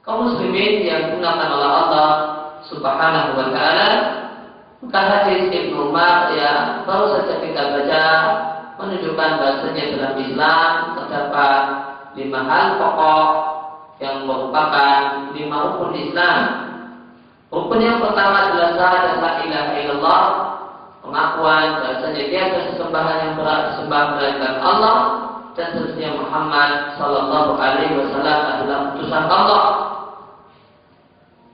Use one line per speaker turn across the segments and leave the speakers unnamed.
kaum muslimin yang dimuliakan oleh Allah Subhanahu wa taala, maka hadis Ibnu Umar yang baru saja kita baca menunjukkan bahasanya dalam Islam terdapat 5 hal pokok yang merupakan 5 rukun Islam. Rukun yang pertama adalah syahadat la ilaha illallah, pengakuan bahasanya tiada sesembahan yang berhak disembah melainkan Allah dan sesungguhnya Muhammad sallallahu alaihi wasallam adalah utusan Allah.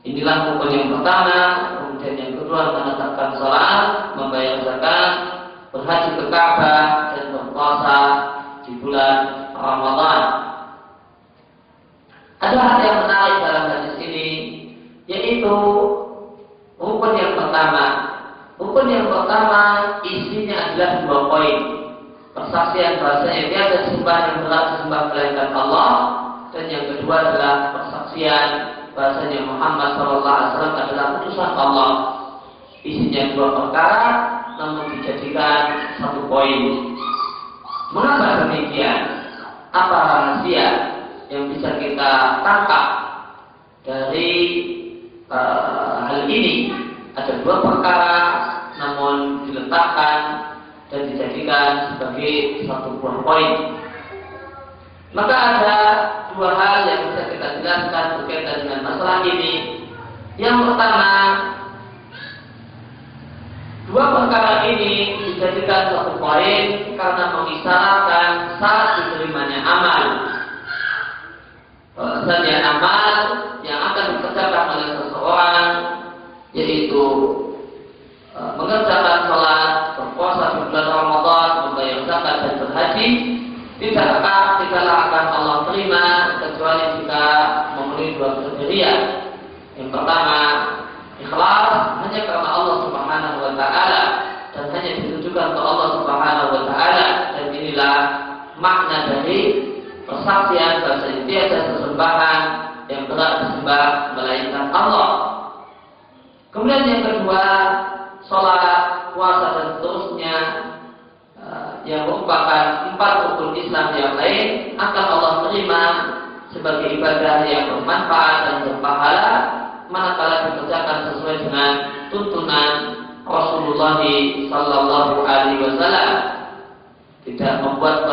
Inilah rukun yang pertama. Kemudian yang kedua menetapkan salat, membayar zakat, berhaji ke Ka'bah dan berpuasa di bulan Ramadan. Ada hal yang menarik dalam hadis ini, yaitu rukun yang pertama. Rukun yang pertama isinya adalah 2 poin. Persaksian bahasanya tiada sembahan yang berhak disembah melainkan Allah, dan yang kedua adalah persaksian bahasanya Muhammad SAW adalah utusan Allah. Isinya 2 perkara, namun dijadikan 1 poin. Mengapa demikian? Apa rahasia yang bisa kita tangkap dari hal ini? Ada 2 perkara, namun diletakkan dan dijadikan sebagai 1 buah poin. Maka ada 2 hal yang bisa kita jelaskan berkaitan dengan masalah ini. Yang pertama, 2 perkara ini dijadikan 1 poin karena mengisyaratkan saat diterimanya amal. Bahwasanya amal yang akan dikerjakan oleh seseorang, yaitu mengerjakan sholat, berpuasa di bulan Ramadan, membayar zakat dan berhaji, tidaklah akan Allah terima kecuali jika memenuhi 2 kriteria. Yang pertama, ikhlas hanya karena Allah Subhanahu wa taala dan hanya ditujukan ke Allah Subhanahu wa taala, dan inilah makna dari persaksian bahwasanya tiada sesembahan yang berhak disembah melainkan Allah. Kemudian yang kedua, sholat, puasa dan seterusnya yang merupakan 4 rukun Islam yang lain akan Allah terima sebagai ibadah yang bermanfaat dan berpahala manakala dikerjakan sesuai dengan tuntunan Rasulullah sallallahu alaihi wasallam. Tidak membuat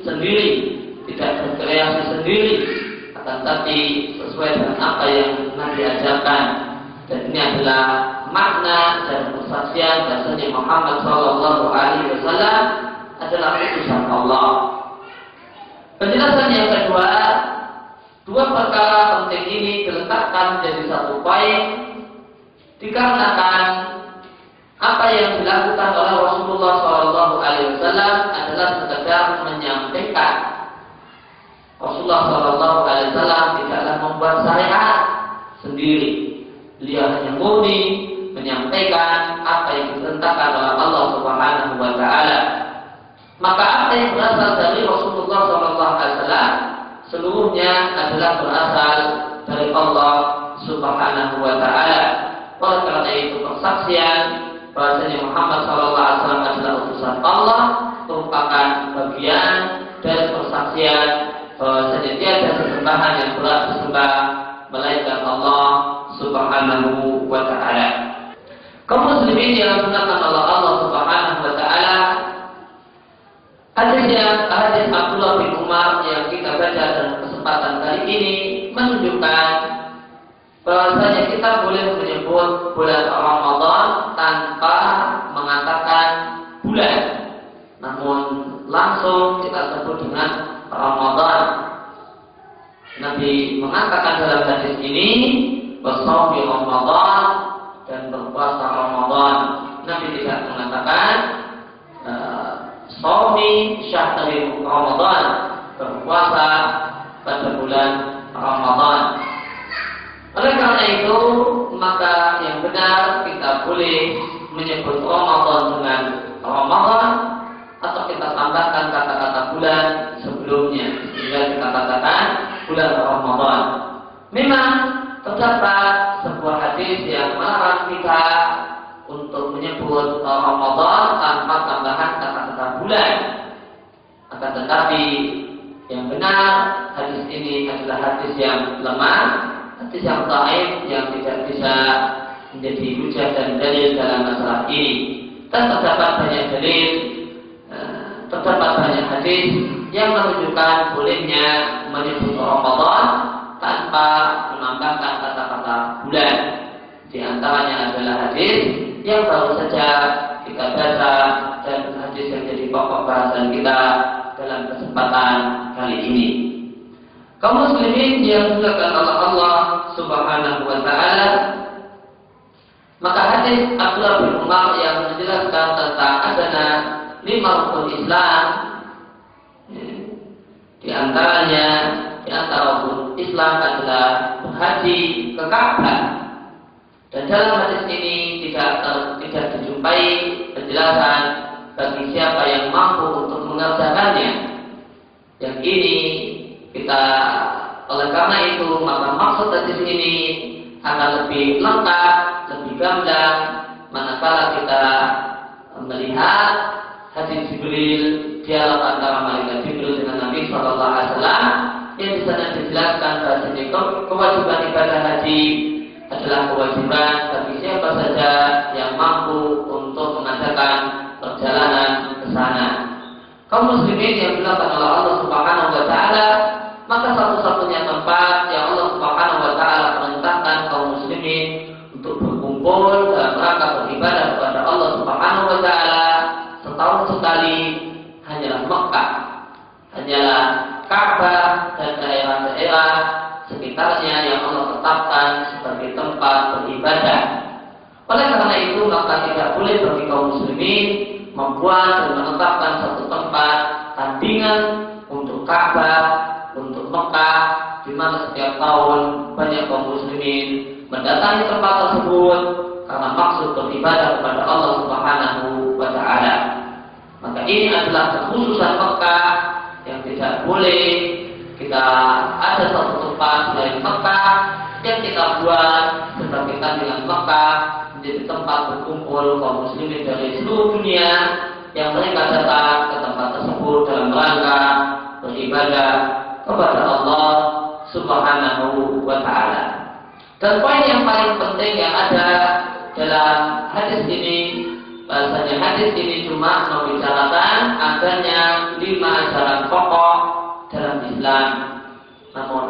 sendiri, tidak berkreasi sendiri, akan tapi sesuai dengan apa yang Nabi ajarkan. Dan ini adalah makna dan persaksian bahasanya Muhammad sallallahu alaihi wasallam adalah utusan Allah. Penjelasan yang kedua, 2 perkara penting ini diletakkan menjadi 1 poin dikarenakan apa yang dilakukan oleh Rasulullah sallallahu alaihi wasallam adalah sekedar menyampaikan. Rasulullah sallallahu alaihi wasallam tidaklah membuat syariat sendiri. Beliau hanya murni menyampaikan apa yang ditentukan oleh Allah Subhanahu wa taala. Maka apa yang berasal dari Rasulullah sallallahu alaihi wasallam seluruhnya adalah berasal dari Allah Subhanahu wa taala. Oleh karena itu persaksian bahwasanya Muhammad sallallahu alaihi wasallam adalah utusan Allah merupakan bagian dari persaksian bahwasanya tiada sesembahan yang berhak disembah melainkan Allah Subhanahu wa ta'ala. Kaum muslimin yang dimuliakan oleh Allah Subhanahu wa ta'ala, hadis Abdullah bin Umar yang kita baca dalam kesempatan kali ini menunjukkan bahwasanya kita boleh menyebut bulan Ramadan tanpa mengatakan bulan, namun langsung kita sebut dengan Ramadan. Nabi mengatakan dalam hadis ini bersawmi Ramadan dan berpuasa Ramadan. Nabi tidak mengatakan sawmi syahri Ramadan, berpuasa pada bulan Ramadan. Oleh karena itu, maka yang benar kita boleh menyebut Ramadan dengan Ramadan, atau kita tambahkan kata-kata bulan sebelumnya sehingga kita katakan bulan Ramadan. Memang terdapat sebuah hadis yang melarang kita untuk menyebut Ramadan tanpa tambahan kata-kata bulan. Akan tetapi Yang benar, hadis ini adalah hadis yang lemah, hadis yang dhaif, yang tidak bisa menjadi hujah dan dalil dalam masalah ini. Dan terdapat banyak dalil, terdapat banyak hadis yang menunjukkan bolehnya menyebut Ramadan tanpa menambahkan kata-kata bulan. Di antaranya adalah hadis yang baru saja kita baca dan hadis yang jadi pokok bahasan kita dalam kesempatan kali ini. Kaum muslimin yang dimuliakan oleh Allah Subhanahu wa taala, maka hadis Abdullah bin Umar yang menjelaskan tentang adanya 5 rukun Islam, di antara rukun Islam adalah berhaji ke Ka'bah. Dan dalam hadis ini tidak dijumpai penjelasan bagi siapa yang mampu untuk mengerjakannya. Yang ini oleh karena itu maka maksud hadis ini akan lebih lengkap, lebih gamblang manakala kita melihat hadis Jibril, dialog antara malaikat Jibril dengan Nabi Sallallahu Alaihi Wasallam yang di sana dijelaskan bahasanya kewajiban ibadah haji adalah kewajiban bagi siapa saja yang mampu untuk mengadakan perjalanan ke sana. Kaum muslimin yang dimuliakan oleh Allah Subhanahu wa taala, maka satu-satunya tempat yang Allah Subhanahu wa taala perintahkan kaum muslimin untuk berkumpul dalam rangka beribadah kepada Allah Subhanahu wa taala setahun sekali hanyalah Mekah, hanyalah Ka'bah dan daerah-daerah sekitarnya yang Allah tetapkan sebagai tempat beribadah. Oleh karena itu maka tidak boleh bagi kaum muslimin membuat dan menetapkan satu tempat tandingan untuk Ka'bah, untuk Mekah, di mana setiap tahun banyak kaum muslimin mendatangi tempat tersebut karena maksud beribadah kepada Allah Subhanahu wa taala. Maka ini adalah kekhususan Mekah yang tidak boleh kita ada satu tempat selain Mekah yang kita buat sebagai tandingan Mekah menjadi tempat berkumpul kaum muslimin dari seluruh dunia yang mereka datang ke tempat tersebut dalam rangka beribadah kepada Allah Subhanahu wa taala. Dan poin yang paling penting yang ada dalam hadis ini, bahasanya hadis ini cuma membicarakan adanya 5 ajaran pokok dalam Islam. Namun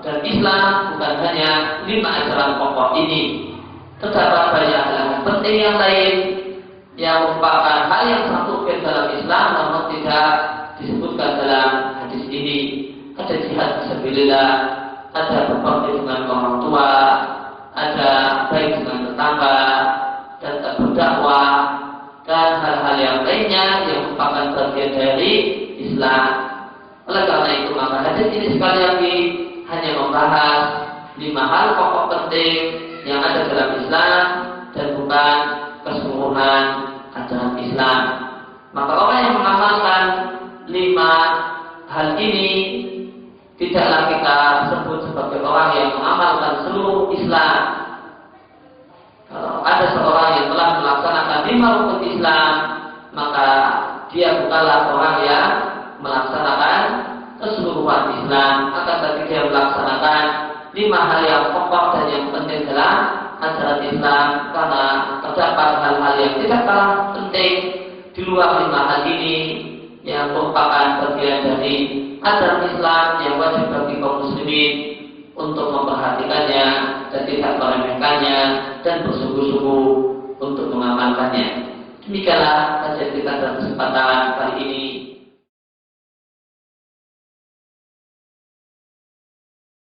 dan Islam bukan hanya 5 ajaran pokok ini. Terdapat banyak hal penting yang lain yang merupakan hal yang satu dalam Islam namun tidak disebutkan dalam hadis ini. Ada jihad fisabilillah, ada berbakti dengan orang tua, ada baik dengan tetangga, dan berdakwah dan hal-hal yang lainnya yang merupakan bagian dari Islam. Oleh karena itu maka hadis ini sekali lagi hanya membahas 5 hal pokok penting yang ada dalam Islam dan bukan keseluruhan ajaran Islam. Maka orang yang mengamalkan 5 hal ini tidaklah kita sebut sebagai orang yang mengamalkan seluruh Islam. Kalau ada seorang yang telah melaksanakan 5 rukun Islam, maka dia bukanlah orang yang melaksanakan keseluruhan Islam, akan tetapi dia melaksanakan 5 hal yang pokok dan yang penting dalam ajaran Islam, karena terdapat hal-hal yang tidak kalah penting di luar 5 hal ini yang merupakan bagian dari ajaran Islam yang wajib bagi kaum muslimin untuk memperhatikannya dan tidak meremehkannya dan bersungguh-sungguh untuk mengamalkannya. Demikianlah kajian kita dalam kesempatan